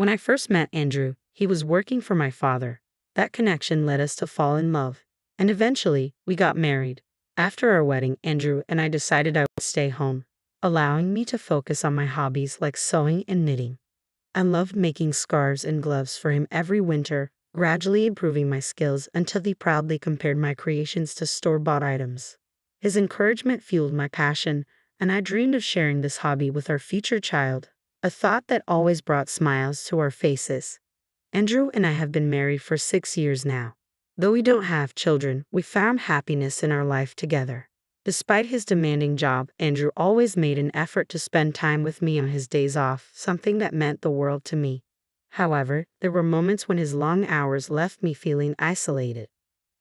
When I first met Andrew, he was working for my father. That connection led us to fall in love, and eventually, we got married. After our wedding, Andrew and I decided I would stay home, allowing me to focus on my hobbies like sewing and knitting. I loved making scarves and gloves for him every winter, gradually improving my skills until he proudly compared my creations to store-bought items. His encouragement fueled my passion, and I dreamed of sharing this hobby with our future child, a thought that always brought smiles to our faces. Andrew and I have been married for 6 years now. Though we don't have children, we found happiness in our life together. Despite his demanding job, Andrew always made an effort to spend time with me on his days off, something that meant the world to me. However, there were moments when his long hours left me feeling isolated.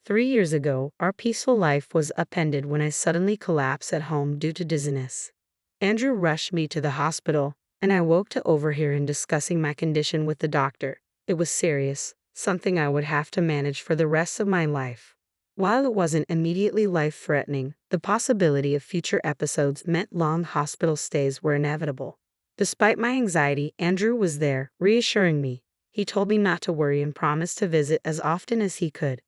3 years ago, our peaceful life was upended when I suddenly collapsed at home due to dizziness. Andrew rushed me to the hospital, and I woke to overhear him discussing my condition with the doctor. It was serious, something I would have to manage for the rest of my life. While it wasn't immediately life-threatening, the possibility of future episodes meant long hospital stays were inevitable. Despite my anxiety, Andrew was there, reassuring me. He told me not to worry and promised to visit as often as he could.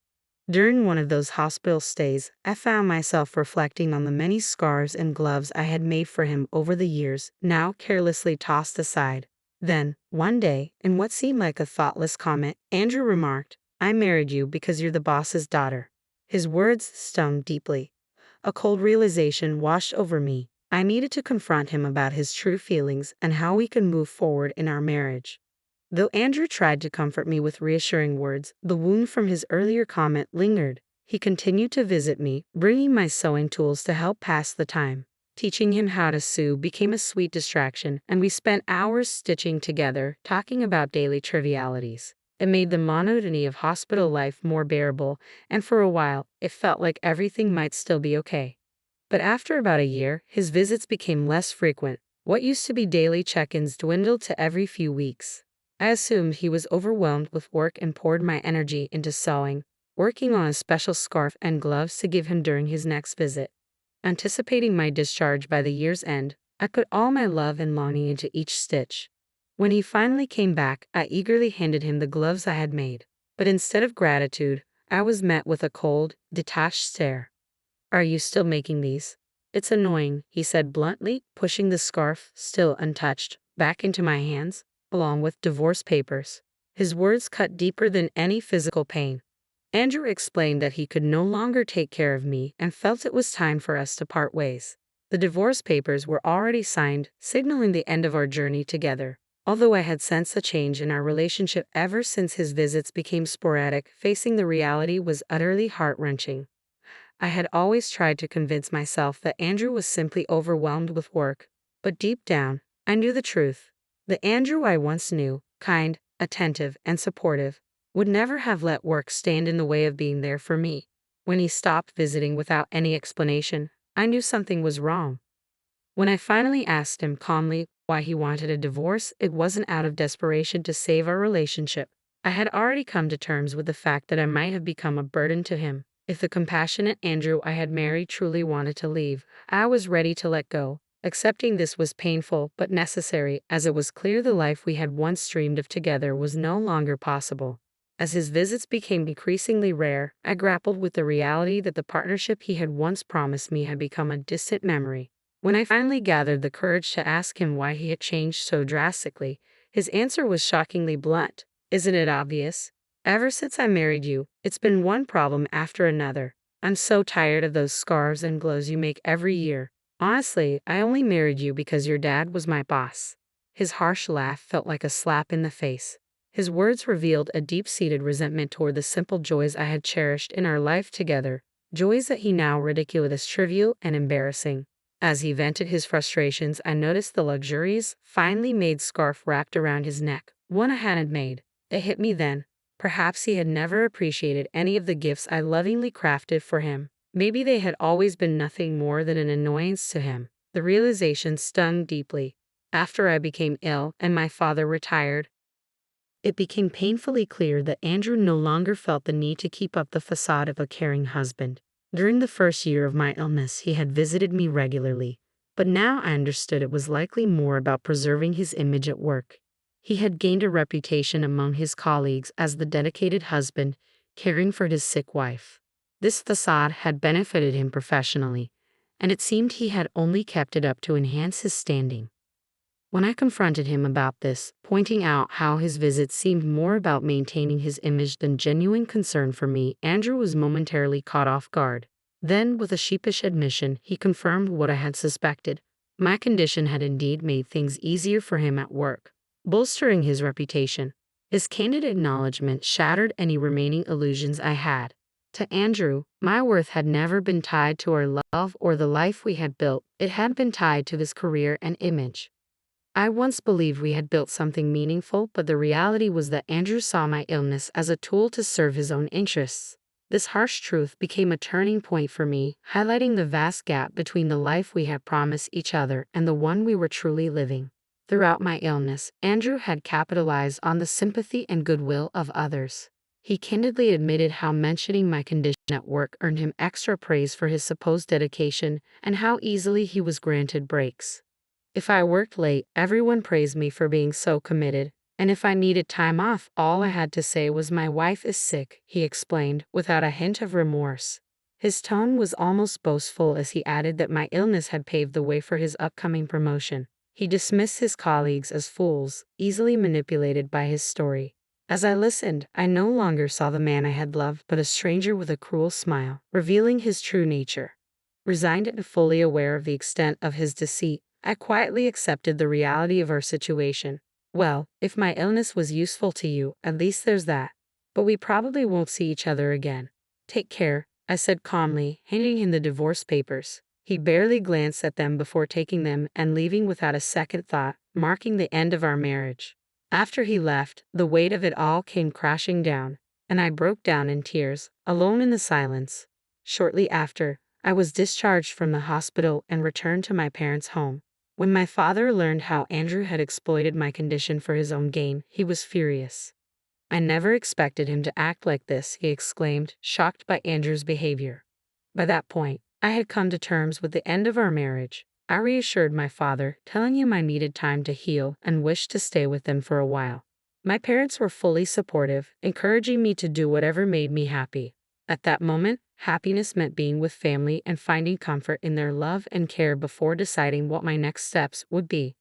During one of those hospital stays, I found myself reflecting on the many scarves and gloves I had made for him over the years, now carelessly tossed aside. Then, one day, in what seemed like a thoughtless comment, Andrew remarked, "I married you because you're the boss's daughter." His words stung deeply. A cold realization washed over me. I needed to confront him about his true feelings and how we could move forward in our marriage. Though Andrew tried to comfort me with reassuring words, the wound from his earlier comment lingered. He continued to visit me, bringing my sewing tools to help pass the time. Teaching him how to sew became a sweet distraction, and we spent hours stitching together, talking about daily trivialities. It made the monotony of hospital life more bearable, and for a while, it felt like everything might still be okay. But after about a year, his visits became less frequent. What used to be daily check-ins dwindled to every few weeks. I assumed he was overwhelmed with work and poured my energy into sewing, working on a special scarf and gloves to give him during his next visit. Anticipating my discharge by the year's end, I put all my love and longing into each stitch. When he finally came back, I eagerly handed him the gloves I had made. But instead of gratitude, I was met with a cold, detached stare. "Are you still making these?" "It's annoying," he said bluntly, pushing the scarf, still untouched, back into my hands, along with divorce papers. His words cut deeper than any physical pain. Andrew explained that he could no longer take care of me and felt it was time for us to part ways. The divorce papers were already signed, signaling the end of our journey together. Although I had sensed a change in our relationship ever since his visits became sporadic, facing the reality was utterly heart-wrenching. I had always tried to convince myself that Andrew was simply overwhelmed with work, but deep down, I knew the truth. The Andrew I once knew, kind, attentive, and supportive, would never have let work stand in the way of being there for me. When he stopped visiting without any explanation, I knew something was wrong. When I finally asked him calmly why he wanted a divorce, it wasn't out of desperation to save our relationship. I had already come to terms with the fact that I might have become a burden to him. If the compassionate Andrew I had married truly wanted to leave, I was ready to let go. Accepting this was painful but necessary, as it was clear the life we had once dreamed of together was no longer possible. As his visits became increasingly rare, I grappled with the reality that the partnership he had once promised me had become a distant memory. When I finally gathered the courage to ask him why he had changed so drastically, his answer was shockingly blunt. "Isn't it obvious? Ever since I married you, it's been one problem after another. I'm so tired of those scarves and gloves you make every year. Honestly, I only married you because your dad was my boss." His harsh laugh felt like a slap in the face. His words revealed a deep-seated resentment toward the simple joys I had cherished in our life together, joys that he now ridiculed as trivial and embarrassing. As he vented his frustrations, I noticed the luxurious, finely made scarf wrapped around his neck, one I hadn't made. It hit me then. Perhaps he had never appreciated any of the gifts I lovingly crafted for him. Maybe they had always been nothing more than an annoyance to him. The realization stung deeply. After I became ill and my father retired, it became painfully clear that Andrew no longer felt the need to keep up the facade of a caring husband. During the first year of my illness, he had visited me regularly, but now I understood it was likely more about preserving his image at work. He had gained a reputation among his colleagues as the dedicated husband, caring for his sick wife. This facade had benefited him professionally, and it seemed he had only kept it up to enhance his standing. When I confronted him about this, pointing out how his visits seemed more about maintaining his image than genuine concern for me, Andrew was momentarily caught off guard. Then, with a sheepish admission, he confirmed what I had suspected. My condition had indeed made things easier for him at work, bolstering his reputation. His candid acknowledgement shattered any remaining illusions I had. To Andrew, my worth had never been tied to our love or the life we had built, it had been tied to his career and image. I once believed we had built something meaningful, but the reality was that Andrew saw my illness as a tool to serve his own interests. This harsh truth became a turning point for me, highlighting the vast gap between the life we had promised each other and the one we were truly living. Throughout my illness, Andrew had capitalized on the sympathy and goodwill of others. He candidly admitted how mentioning my condition at work earned him extra praise for his supposed dedication and how easily he was granted breaks. If I worked late, everyone praised me for being so committed, and if I needed time off, all I had to say was my wife is sick, he explained, without a hint of remorse. His tone was almost boastful as he added that my illness had paved the way for his upcoming promotion. He dismissed his colleagues as fools, easily manipulated by his story. As I listened, I no longer saw the man I had loved but a stranger with a cruel smile, revealing his true nature. Resigned and fully aware of the extent of his deceit, I quietly accepted the reality of our situation. Well, if my illness was useful to you, at least there's that. But we probably won't see each other again. Take care, I said calmly, handing him the divorce papers. He barely glanced at them before taking them and leaving without a second thought, marking the end of our marriage. After he left, the weight of it all came crashing down, and I broke down in tears, alone in the silence. Shortly after, I was discharged from the hospital and returned to my parents' home. When my father learned how Andrew had exploited my condition for his own gain, he was furious. I never expected him to act like this, he exclaimed, shocked by Andrew's behavior. By that point, I had come to terms with the end of our marriage. I reassured my father, telling him I needed time to heal and wished to stay with them for a while. My parents were fully supportive, encouraging me to do whatever made me happy. At that moment, happiness meant being with family and finding comfort in their love and care before deciding what my next steps would be.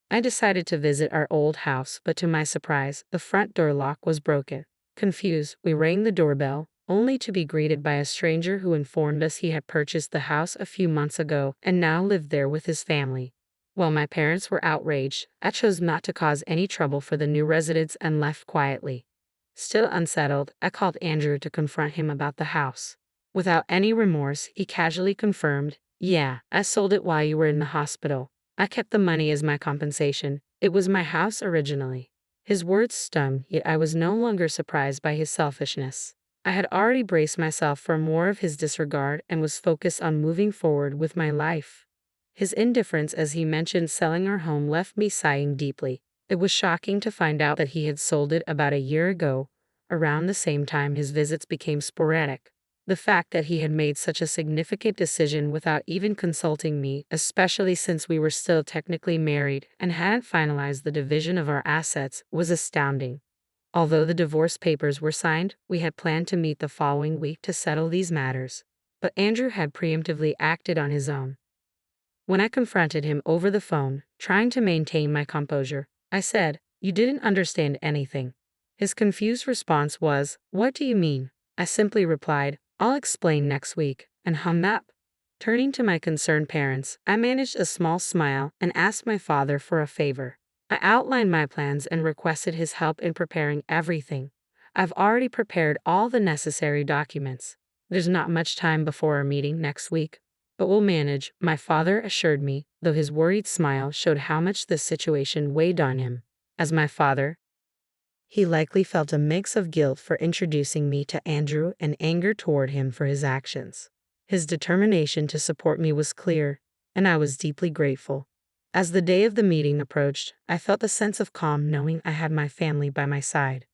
I decided to visit our old house, but to my surprise, the front door lock was broken. Confused, we rang the doorbell, only to be greeted by a stranger who informed us he had purchased the house a few months ago and now lived there with his family. While my parents were outraged, I chose not to cause any trouble for the new residents and left quietly. Still unsettled, I called Andrew to confront him about the house. Without any remorse, he casually confirmed, "Yeah, I sold it while you were in the hospital. I kept the money as my compensation. It was my house originally." His words stung, yet I was no longer surprised by his selfishness. I had already braced myself for more of his disregard and was focused on moving forward with my life. His indifference as he mentioned selling our home left me sighing deeply. It was shocking to find out that he had sold it about a year ago, around the same time his visits became sporadic. The fact that he had made such a significant decision without even consulting me, especially since we were still technically married and hadn't finalized the division of our assets, was astounding. Although the divorce papers were signed, we had planned to meet the following week to settle these matters. But Andrew had preemptively acted on his own. When I confronted him over the phone, trying to maintain my composure, I said, "You didn't understand anything." His confused response was, "What do you mean?" I simply replied, "I'll explain next week," and hung up. Turning to my concerned parents, I managed a small smile and asked my father for a favor. I outlined my plans and requested his help in preparing everything. "I've already prepared all the necessary documents. There's not much time before our meeting next week, but we'll manage," my father assured me, though his worried smile showed how much this situation weighed on him. As my father, he likely felt a mix of guilt for introducing me to Andrew and anger toward him for his actions. His determination to support me was clear, and I was deeply grateful. As the day of the meeting approached, I felt a sense of calm knowing I had my family by my side.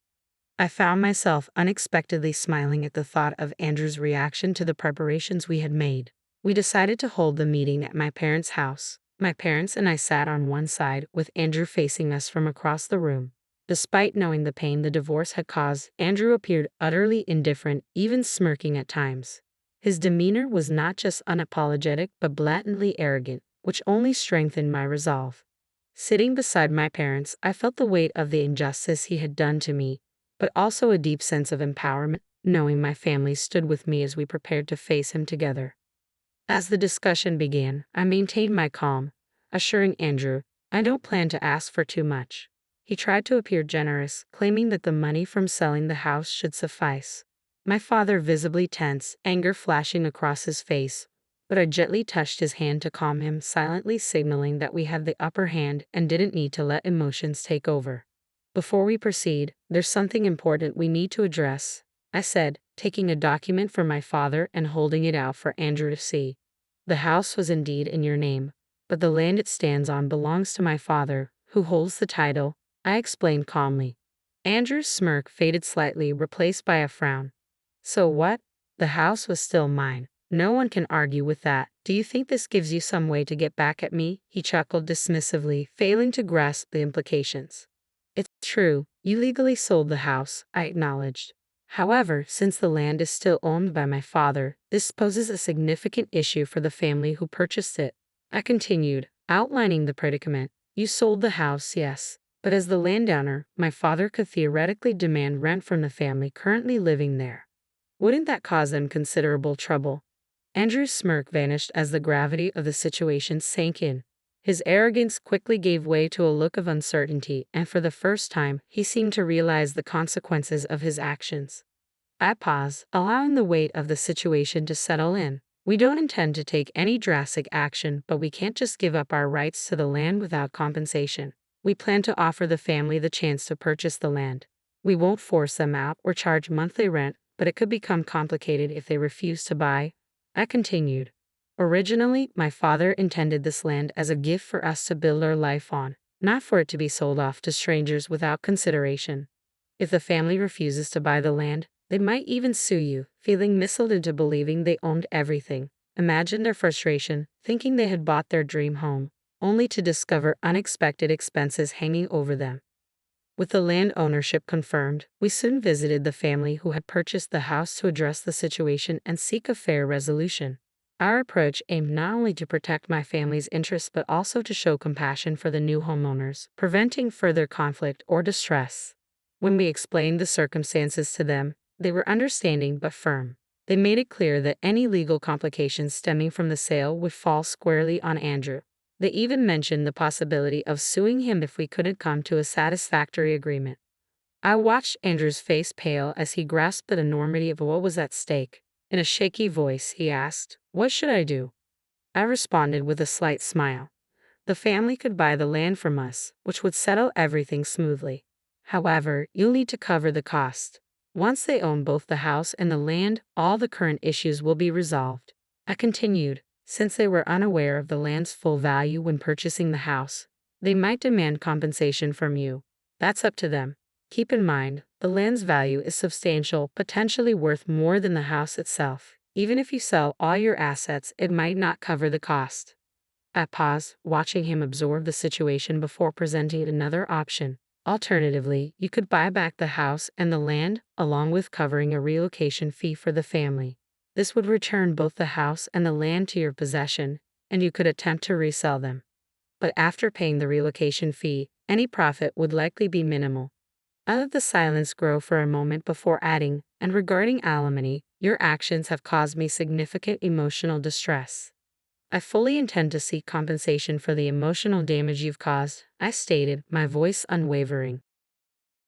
I found myself unexpectedly smiling at the thought of Andrew's reaction to the preparations we had made. We decided to hold the meeting at my parents' house. My parents and I sat on one side, with Andrew facing us from across the room. Despite knowing the pain the divorce had caused, Andrew appeared utterly indifferent, even smirking at times. His demeanor was not just unapologetic but blatantly arrogant, which only strengthened my resolve. Sitting beside my parents, I felt the weight of the injustice he had done to me, but also a deep sense of empowerment, knowing my family stood with me as we prepared to face him together. As the discussion began, I maintained my calm, assuring Andrew, I don't plan to ask for too much. He tried to appear generous, claiming that the money from selling the house should suffice. My father visibly tense, anger flashing across his face, but I gently touched his hand to calm him, silently signaling that we had the upper hand and didn't need to let emotions take over. Before we proceed, there's something important we need to address, I said, taking a document from my father and holding it out for Andrew to see. The house was indeed in your name, but the land it stands on belongs to my father, who holds the title, I explained calmly. Andrew's smirk faded slightly, replaced by a frown. So what? The house was still mine. No one can argue with that. Do you think this gives you some way to get back at me? He chuckled dismissively, failing to grasp the implications. It's true, you legally sold the house, I acknowledged. However, since the land is still owned by my father, this poses a significant issue for the family who purchased it. I continued, outlining the predicament. You sold the house, yes, but as the landowner, my father could theoretically demand rent from the family currently living there. Wouldn't that cause them considerable trouble? Andrew's smirk vanished as the gravity of the situation sank in. His arrogance quickly gave way to a look of uncertainty, and for the first time, he seemed to realize the consequences of his actions. I paused, allowing the weight of the situation to settle in. We don't intend to take any drastic action, but we can't just give up our rights to the land without compensation. We plan to offer the family the chance to purchase the land. We won't force them out or charge monthly rent, but it could become complicated if they refuse to buy, I continued. Originally, my father intended this land as a gift for us to build our life on, not for it to be sold off to strangers without consideration. If the family refuses to buy the land, they might even sue you, feeling misled into believing they owned everything. Imagine their frustration, thinking they had bought their dream home, only to discover unexpected expenses hanging over them. With the land ownership confirmed, we soon visited the family who had purchased the house to address the situation and seek a fair resolution. Our approach aimed not only to protect my family's interests but also to show compassion for the new homeowners, preventing further conflict or distress. When we explained the circumstances to them, they were understanding but firm. They made it clear that any legal complications stemming from the sale would fall squarely on Andrew. They even mentioned the possibility of suing him if we couldn't come to a satisfactory agreement. I watched Andrew's face pale as he grasped the enormity of what was at stake. In a shaky voice, he asked, "What should I do?" I responded with a slight smile. The family could buy the land from us, which would settle everything smoothly. However, you'll need to cover the cost. Once they own both the house and the land, all the current issues will be resolved. I continued, since they were unaware of the land's full value when purchasing the house, they might demand compensation from you. That's up to them. Keep in mind, the land's value is substantial, potentially worth more than the house itself. Even if you sell all your assets, it might not cover the cost. I paused, watching him absorb the situation before presenting another option. Alternatively, you could buy back the house and the land, along with covering a relocation fee for the family. This would return both the house and the land to your possession, and you could attempt to resell them. But after paying the relocation fee, any profit would likely be minimal. I let the silence grow for a moment before adding, and regarding alimony, your actions have caused me significant emotional distress. I fully intend to seek compensation for the emotional damage you've caused, I stated, my voice unwavering.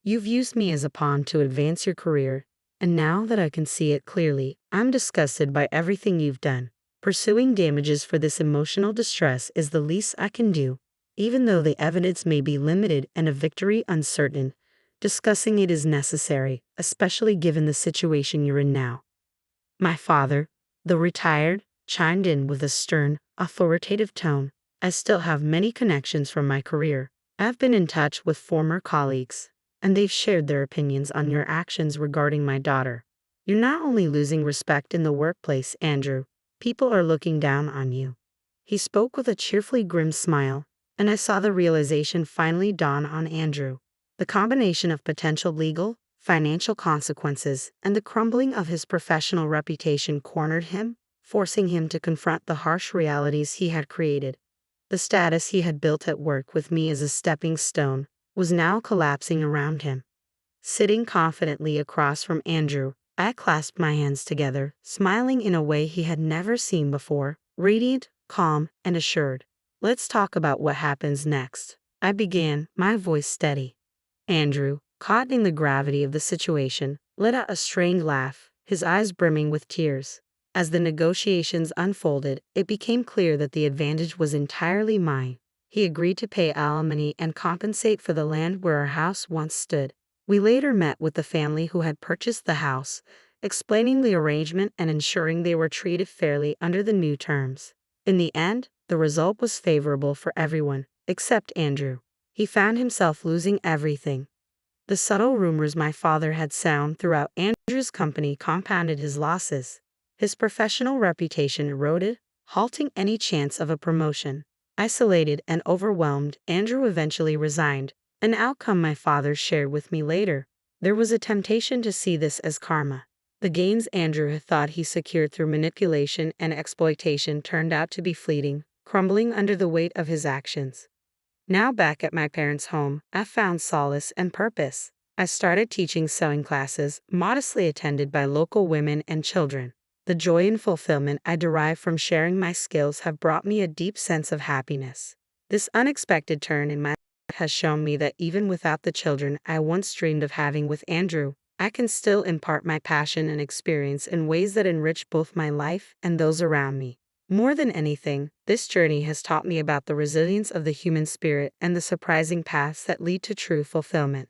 You've used me as a pawn to advance your career, and now that I can see it clearly, I'm disgusted by everything you've done. Pursuing damages for this emotional distress is the least I can do. Even though the evidence may be limited and a victory uncertain, discussing it is necessary, especially given the situation you're in now. My father, the retired, chimed in with a stern, authoritative tone. I still have many connections from my career. I've been in touch with former colleagues, and they've shared their opinions on your actions regarding my daughter. You're not only losing respect in the workplace, Andrew, people are looking down on you. He spoke with a cheerfully grim smile, and I saw the realization finally dawn on Andrew. The combination of potential legal, financial consequences, and the crumbling of his professional reputation cornered him, forcing him to confront the harsh realities he had created. The status he had built at work with me as a stepping stone was now collapsing around him. Sitting confidently across from Andrew, I clasped my hands together, smiling in a way he had never seen before, radiant, calm, and assured. "Let's talk about what happens next," I began, my voice steady. Andrew, caught in the gravity of the situation, let out a strained laugh, his eyes brimming with tears. As the negotiations unfolded, it became clear that the advantage was entirely mine. He agreed to pay alimony and compensate for the land where our house once stood. We later met with the family who had purchased the house, explaining the arrangement and ensuring they were treated fairly under the new terms. In the end, the result was favorable for everyone, except Andrew. He found himself losing everything. The subtle rumors my father had sown throughout Andrew's company compounded his losses. His professional reputation eroded, halting any chance of a promotion. Isolated and overwhelmed, Andrew eventually resigned, an outcome my father shared with me later. There was a temptation to see this as karma. The gains Andrew had thought he secured through manipulation and exploitation turned out to be fleeting, crumbling under the weight of his actions. Now back at my parents' home, I found solace and purpose. I started teaching sewing classes, modestly attended by local women and children. The joy and fulfillment I derive from sharing my skills have brought me a deep sense of happiness. This unexpected turn in my life has shown me that even without the children I once dreamed of having with Andrew, I can still impart my passion and experience in ways that enrich both my life and those around me. More than anything, this journey has taught me about the resilience of the human spirit and the surprising paths that lead to true fulfillment.